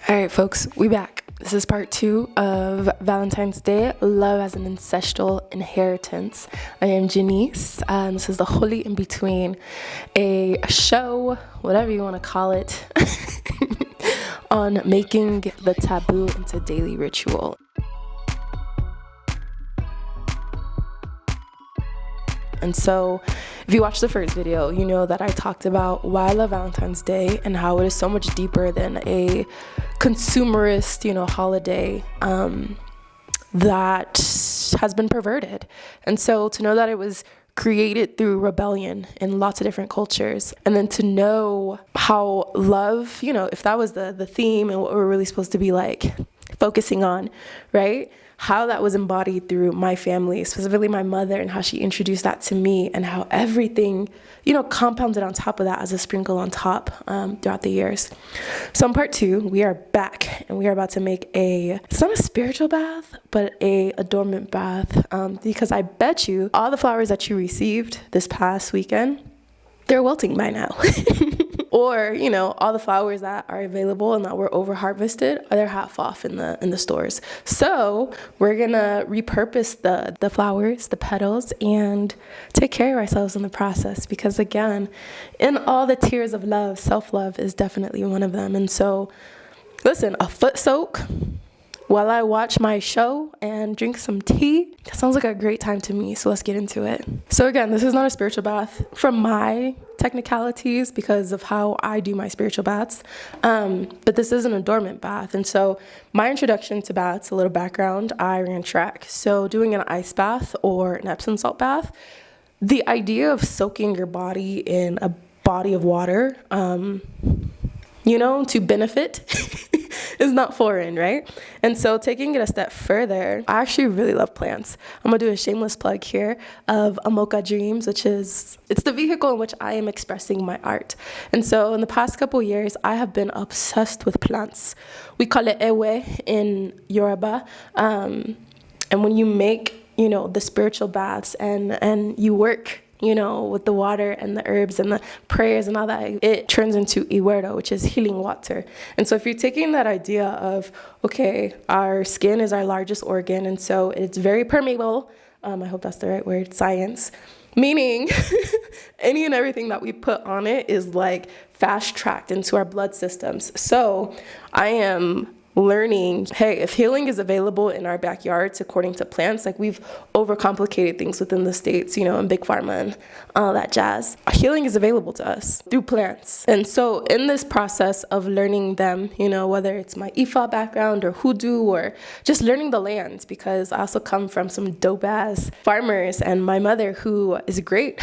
All right, folks, we back. This is part 2 of Valentine's Day, Love as an Ancestral Inheritance. I am Janiece, and this is the Holy in Between, a show, whatever you want to call it, on making the taboo into daily ritual. And so if you watched the first video, you know that I talked about why I love Valentine's Day and how it is so much deeper than a consumerist, holiday that has been perverted. And so to know that it was created through rebellion in lots of different cultures, and then to know how love, if that was the theme and what we're really supposed to be like focusing on, right? How that was embodied through my family, specifically my mother, and how she introduced that to me, and how everything, compounded on top of that as a sprinkle on top throughout the years. So in part 2, we are back, and we are about to make it's not a spiritual bath, but a adornment bath, because I bet you all the flowers that you received this past weekend, they're wilting by now. Or, all the flowers that are available and that were over harvested, they're half off in the stores. So we're gonna repurpose the flowers, the petals, and take care of ourselves in the process. Because again, in all the tiers of love, self-love is definitely one of them. And so, listen, a foot soak while I watch my show and drink some tea, that sounds like a great time to me, so let's get into it. So again, this is not a spiritual bath from my technicalities because of how I do my spiritual baths, but this is an adornment bath. And so my introduction to baths, a little background, I ran track. So doing an ice bath or an Epsom salt bath, the idea of soaking your body in a body of water, to benefit is not foreign, right? And so taking it a step further, I actually really love plants. I'm gonna do a shameless plug here of Amoka Dreams, it's the vehicle in which I am expressing my art. And so in the past couple years, I have been obsessed with plants. We call it ewe in Yoruba. And when you make, the spiritual baths and you work, with the water and the herbs and the prayers and all that, it turns into iwero, which is healing water. And so if you're taking that idea of, okay, our skin is our largest organ, and so it's very permeable, I hope that's the right word, science, meaning any and everything that we put on it is like fast-tracked into our blood systems. So I am learning, hey, if healing is available in our backyards according to plants, like we've overcomplicated things within the States, and big pharma and all that jazz. Healing is available to us through plants. And so in this process of learning them, whether it's my Ifa background or hoodoo or just learning the land, because I also come from some dope ass farmers, and my mother, who is great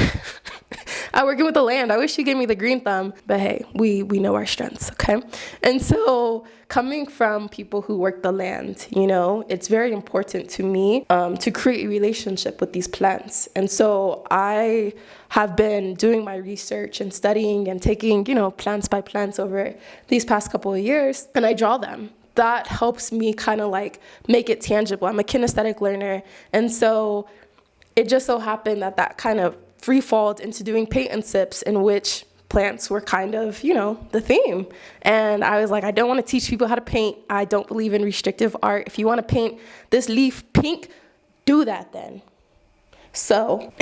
at working with the land. I wish she gave me the green thumb, but hey, we know our strengths, okay? And so coming from people who work the land, it's very important to me to create a relationship with these plants. And so I have been doing my research and studying and taking, plants by plants over these past couple of years, and I draw them. That helps me kind of like make it tangible. I'm a kinesthetic learner. And so it just so happened that kind of free-falled into doing paint and sips, in which plants were kind of, the theme. And I was like, I don't want to teach people how to paint. I don't believe in restrictive art. If you want to paint this leaf pink, do that then. So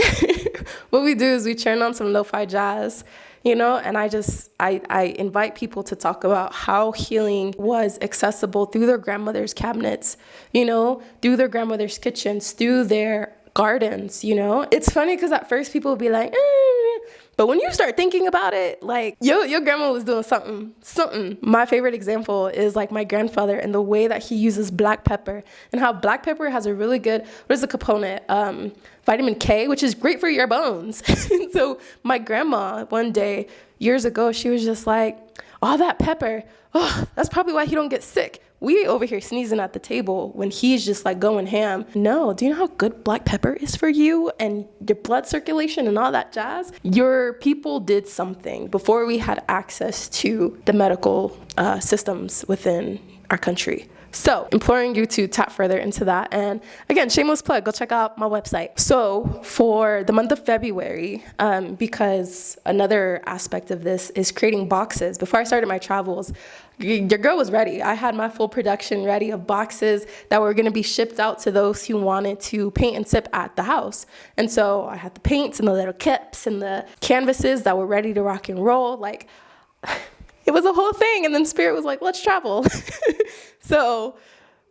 what we do is we turn on some lo-fi jazz, and I invite people to talk about how healing was accessible through their grandmother's cabinets, through their grandmother's kitchens, through their gardens. It's funny because at first people would be like, but when you start thinking about it, like your grandma was doing something. My favorite example is like my grandfather and the way that he uses black pepper, and how black pepper has a really good, what is the component? Vitamin K, which is great for your bones. And so my grandma one day, years ago, she was just like, all that pepper, that's probably why he don't get sick. We over here sneezing at the table when he's just like going ham. No, do you know how good black pepper is for you and your blood circulation and all that jazz? Your people did something before we had access to the medical systems within our country. So imploring you to tap further into that. And again, shameless plug, go check out my website. So for the month of February, because another aspect of this is creating boxes. Before I started my travels, your girl was ready. I had my full production ready of boxes that were going to be shipped out to those who wanted to paint and sip at the house. And so I had the paints and the little kits and the canvases that were ready to rock and roll. Like, it was a whole thing. And then Spirit was like, let's travel. So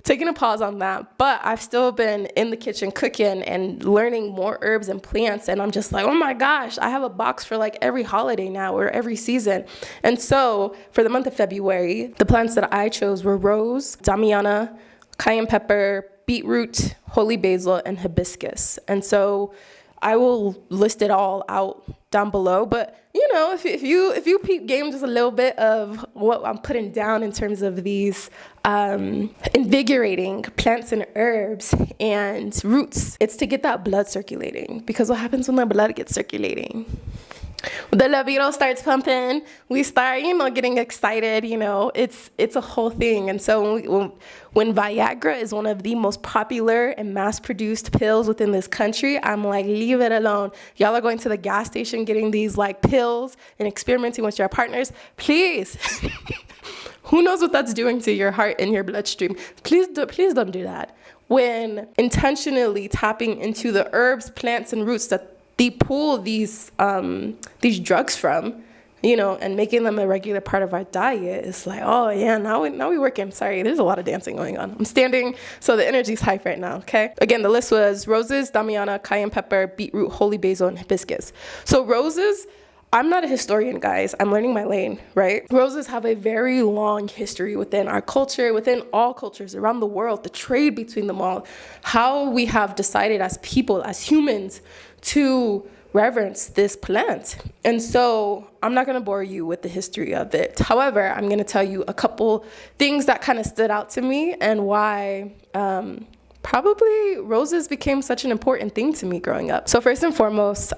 taking a pause on that, but I've still been in the kitchen cooking and learning more herbs and plants. And I'm just like, oh my gosh, I have a box for like every holiday now or every season. And so for the month of February, the plants that I chose were rose, Damiana, Cayenne Pepper, Beet Root, holy basil, and hibiscus. And so I will list it all out down below, but you know, if you peep game just a little bit of what I'm putting down in terms of these invigorating plants and herbs and roots, it's to get that blood circulating. Because what happens when the blood gets circulating? The libido starts pumping. We start, getting excited. It's a whole thing. And so when Viagra is one of the most popular and mass-produced pills within this country, I'm like, leave it alone. Y'all are going to the gas station getting these like pills and experimenting with your partners. Please. Who knows what that's doing to your heart and your bloodstream? Please don't do that. When intentionally tapping into the herbs, plants, and roots that they pull these drugs from, and making them a regular part of our diet, is like, oh yeah, now we working. Sorry, there's a lot of dancing going on. I'm standing, so the energy's hype right now, okay? Again, the list was roses, Damiana, Cayenne Pepper, Beet Root, holy basil, and hibiscus. So roses, I'm not a historian, guys. I'm learning my lane, right? Roses have a very long history within our culture, within all cultures around the world, the trade between them all, how we have decided as people, as humans, to reverence this plant. And so I'm not going to bore you with the history of it. However, I'm going to tell you a couple things that kind of stood out to me and why probably roses became such an important thing to me growing up. So first and foremost,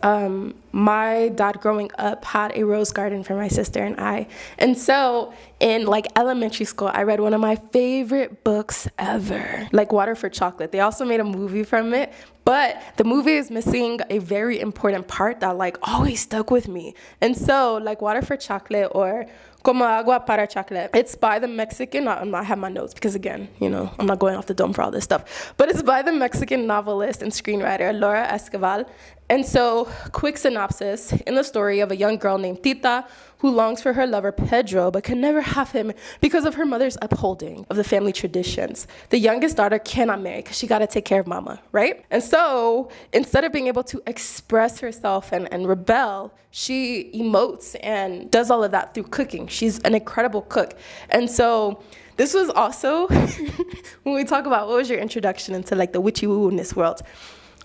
my dad growing up had a rose garden for my sister and I. And so in like elementary school, I read one of my favorite books ever, like Water for Chocolate. They also made a movie from it, but the movie is missing a very important part that like always stuck with me. And so like Water for Chocolate or Como Agua para Chocolate. It's by the Mexican, I have my notes because again, I'm not going off the dome for all this stuff, but it's by the Mexican novelist and screenwriter, Laura Esquivel. And so, quick synopsis, in the story of a young girl named Tita who longs for her lover Pedro but can never have him because of her mother's upholding of the family traditions. The youngest daughter cannot marry because she got to take care of mama, right? And so, instead of being able to express herself and rebel, she emotes and does all of that through cooking. She's an incredible cook. And so, this was also, when we talk about what was your introduction into like the witchy woo-ness world,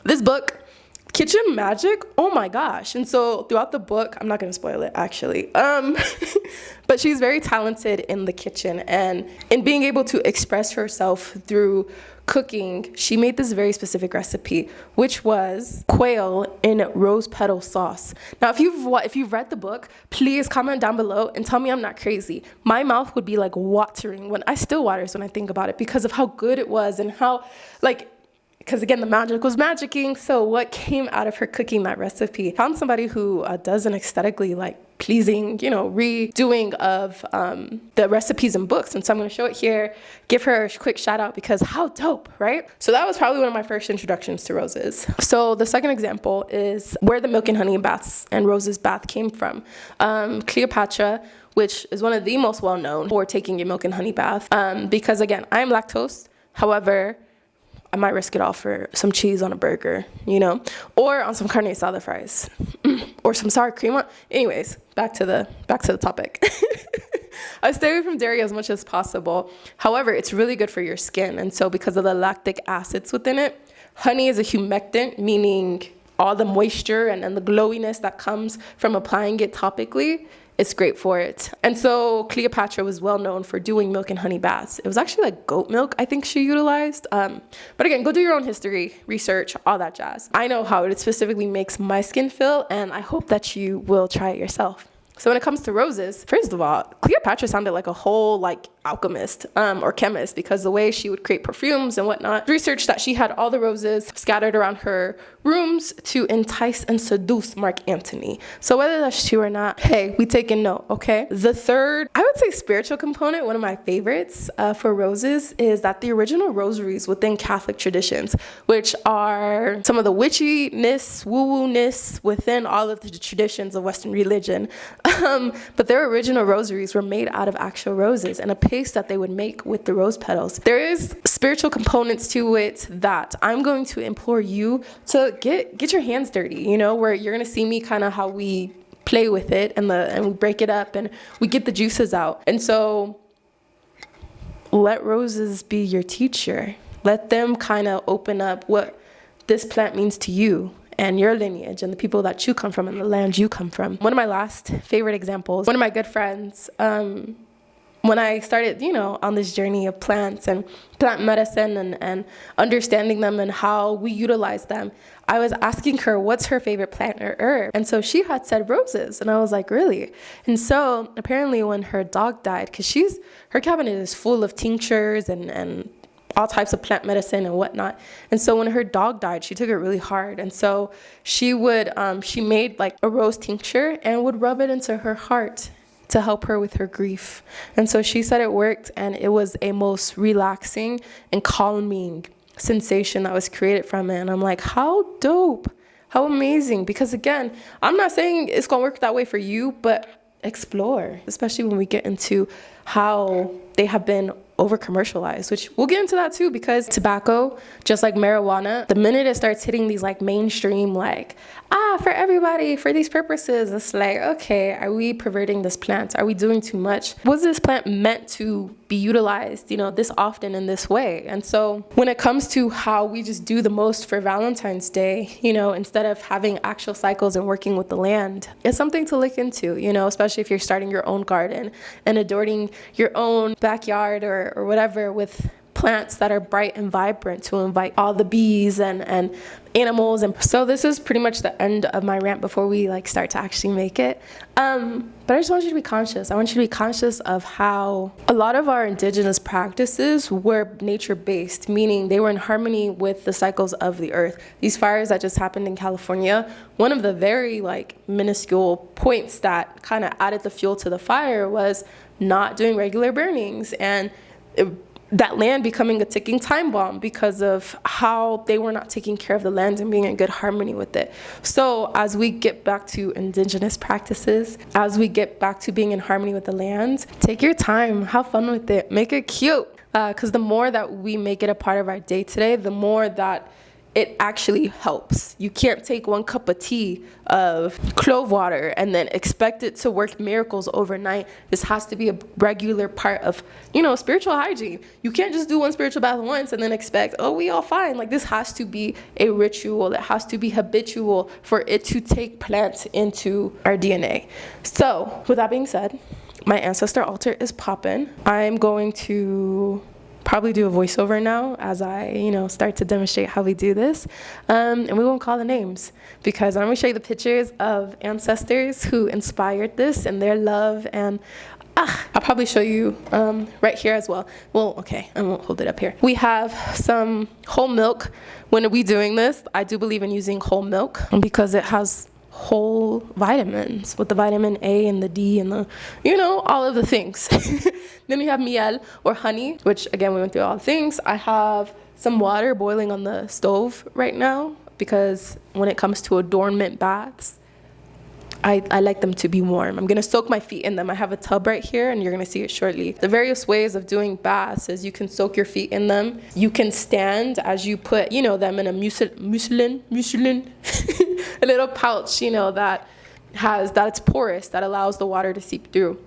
this book, Kitchen Magic, oh my gosh. And so throughout the book, I'm not going to spoil it actually, but she's very talented in the kitchen and in being able to express herself through cooking. She made this very specific recipe, which was quail in rose petal sauce. Now, if you've read the book, please comment down below and tell me I'm not crazy. My mouth would be like watering when I think about it because of how good it was and how because again, the magic was magicking. So what came out of her cooking that recipe? Found somebody who does an aesthetically pleasing, redoing of the recipes and books. And so I'm going to show it here, give her a quick shout out because how dope, right? So that was probably one of my first introductions to roses. So the second example is where the milk and honey baths and roses bath came from. Cleopatra, which is one of the most well-known for taking your milk and honey bath. Because again, I am lactose. However, I might risk it all for some cheese on a burger, or on some carne asada fries, or some sour cream. Anyways, back to the topic. I stay away from dairy as much as possible. However, it's really good for your skin, and so because of the lactic acids within it, honey is a humectant, meaning all the moisture and the glowiness that comes from applying it topically. It's great for it. And so Cleopatra was well known for doing milk and honey baths. It was actually like goat milk, I think she utilized. But again, go do your own history, research, all that jazz. I know how it specifically makes my skin feel, and I hope that you will try it yourself. So when it comes to roses, first of all, Cleopatra sounded like a whole alchemist or chemist, because the way she would create perfumes and whatnot, researched that she had all the roses scattered around her rooms to entice and seduce Mark Antony. So whether that's true or not, hey, we taking note, okay? The third, I would say, spiritual component, one of my favorites for roses, is that the original rosaries within Catholic traditions, which are some of the witchiness, woo-woo-ness within all of the traditions of Western religion, but their original rosaries were made out of actual roses and a paste that they would make with the rose petals. There is spiritual components to it that I'm going to implore you to get your hands dirty, you know, where you're going to see me kind of how we play with it and we break it up and we get the juices out. And so let roses be your teacher. Let them kind of open up what this plant means to you and your lineage and the people that you come from and the land you come from. One of my last favorite examples, one of my good friends, when I started, you know, on this journey of plants and plant medicine and understanding them and how we utilize them, I was asking her what's her favorite plant or herb. And so she had said roses. And I was like, really? And so apparently when her dog died, because her cabinet is full of tinctures and all types of plant medicine and whatnot. And so when her dog died, she took it really hard. And so she made like a rose tincture and would rub it into her heart to help her with her grief. And so she said it worked, and it was a most relaxing and calming sensation that was created from it. And I'm like, how dope, how amazing. Because again, I'm not saying it's gonna work that way for you, but explore, especially when we get into how they have been over commercialized, which we'll get into that too, because tobacco, just like marijuana, the minute it starts hitting these like mainstream, like, for everybody, for these purposes, it's like, okay, are we perverting this plant? Are we doing too much? Was this plant meant to be utilized, you know, this often in this way? And so when it comes to how we just do the most for Valentine's Day, you know, instead of having actual cycles and working with the land, it's something to look into, you know, especially if you're starting your own garden and adorning your own backyard or whatever with plants that are bright and vibrant to invite all the bees and animals. And so this is pretty much the end of my rant before we like start to actually make it. But I just want you to be conscious. I want you to be conscious of how a lot of our indigenous practices were nature-based, meaning they were in harmony with the cycles of the earth. These fires that just happened in California, one of the very like minuscule points that kind of added the fuel to the fire was not doing regular burnings, and that land becoming a ticking time bomb because of how they were not taking care of the land and being in good harmony with it. So as we get back to indigenous practices, as we get back to being in harmony with the land, take your time, have fun with it, make it cute. Because the more that we make it a part of our day today, the more that it actually helps. You can't take 1 cup of tea of clove water and then expect it to work miracles overnight. This has to be a regular part of, you know, spiritual hygiene. You can't just do one spiritual bath once and then expect, oh, we all fine. Like, this has to be a ritual. It has to be habitual for it to take plant into our DNA. So with that being said, my ancestor altar is popping. I'm going to probably do a voiceover now as I, you know, start to demonstrate how we do this. And we won't call the names because I'm going to show you the pictures of ancestors who inspired this and their love. And I'll probably show you right here as well. Well, okay, I won't hold it up here. We have some whole milk. When we're doing this, I do believe in using whole milk because it has whole vitamins with the vitamin A and the D and the, you know, all of the things. Then we have miel or honey, which again, we went through all the things. I have some water boiling on the stove right now because when it comes to adornment baths, I like them to be warm. I'm going to soak my feet in them. I have a tub right here, and you're going to see it shortly. The various ways of doing baths is you can soak your feet in them. You can stand as you put, you know, them in a muslin, a little pouch, you know, that's porous, that allows the water to seep through.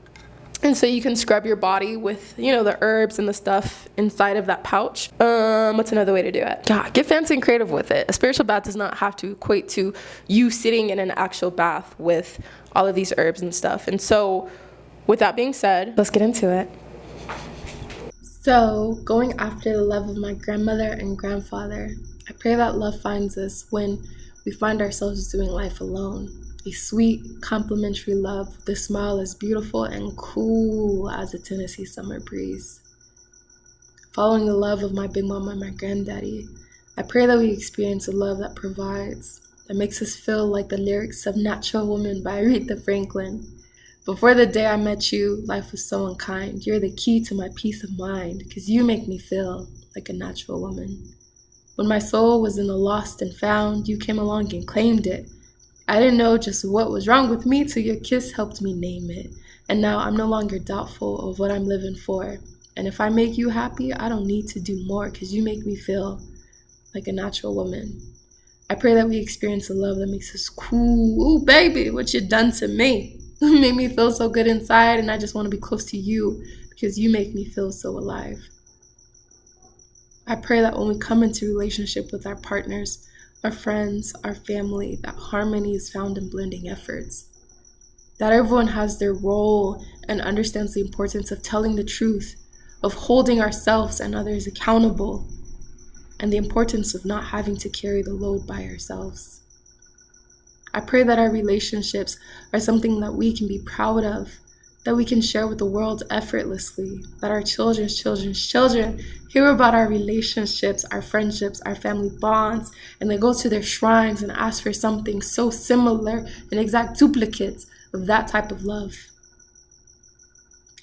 And so you can scrub your body with, you know, the herbs and the stuff inside of that pouch. What's another way to do it? God, get fancy and creative with it. A spiritual bath does not have to equate to you sitting in an actual bath with all of these herbs and stuff. And so with that being said, let's get into it. So going after the love of my grandmother and grandfather, I pray that love finds us when we find ourselves doing life alone. A sweet, complimentary love with a smile as beautiful and cool as a Tennessee summer breeze. Following the love of my big mama and my granddaddy, I pray that we experience a love that provides, that makes us feel like the lyrics of Natural Woman by Aretha Franklin. Before the day I met you, life was so unkind. You're the key to my peace of mind, because you make me feel like a natural woman. When my soul was in the lost and found, you came along and claimed it. I didn't know just what was wrong with me till your kiss helped me name it. And now I'm no longer doubtful of what I'm living for. And if I make you happy, I don't need to do more, because you make me feel like a natural woman. I pray that we experience a love that makes us cool. Ooh, baby, what you done to me? You made me feel so good inside, and I just want to be close to you because you make me feel so alive. I pray that when we come into relationship with our partners, our friends, our family, that harmony is found in blending efforts. That everyone has their role and understands the importance of telling the truth, of holding ourselves and others accountable, and the importance of not having to carry the load by ourselves. I pray that our relationships are something that we can be proud of, that we can share with the world effortlessly, that our children's children hear about our relationships, our friendships, our family bonds, and they go to their shrines and ask for something so similar, an exact duplicate of that type of love.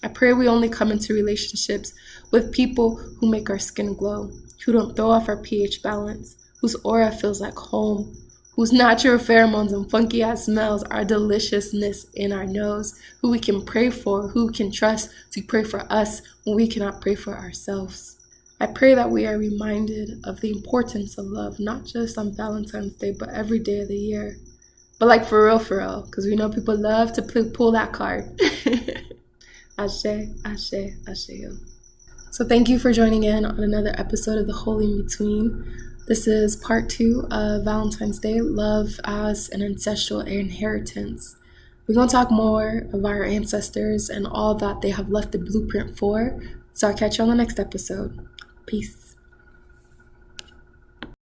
I pray we only come into relationships with people who make our skin glow, who don't throw off our pH balance, whose aura feels like home, whose natural pheromones and funky ass smells are deliciousness in our nose, who we can pray for, who we can trust to pray for us when we cannot pray for ourselves. I pray that we are reminded of the importance of love, not just on Valentine's Day, but every day of the year. But like for real, because we know people love to pull that card. Ashe, ashe, ashe yo. So thank you for joining in on another episode of The Holy In Between. This is part 2 of Valentine's Day, love as an ancestral inheritance. We're going to talk more of our ancestors and all that they have left the blueprint for. So I'll catch you on the next episode. Peace.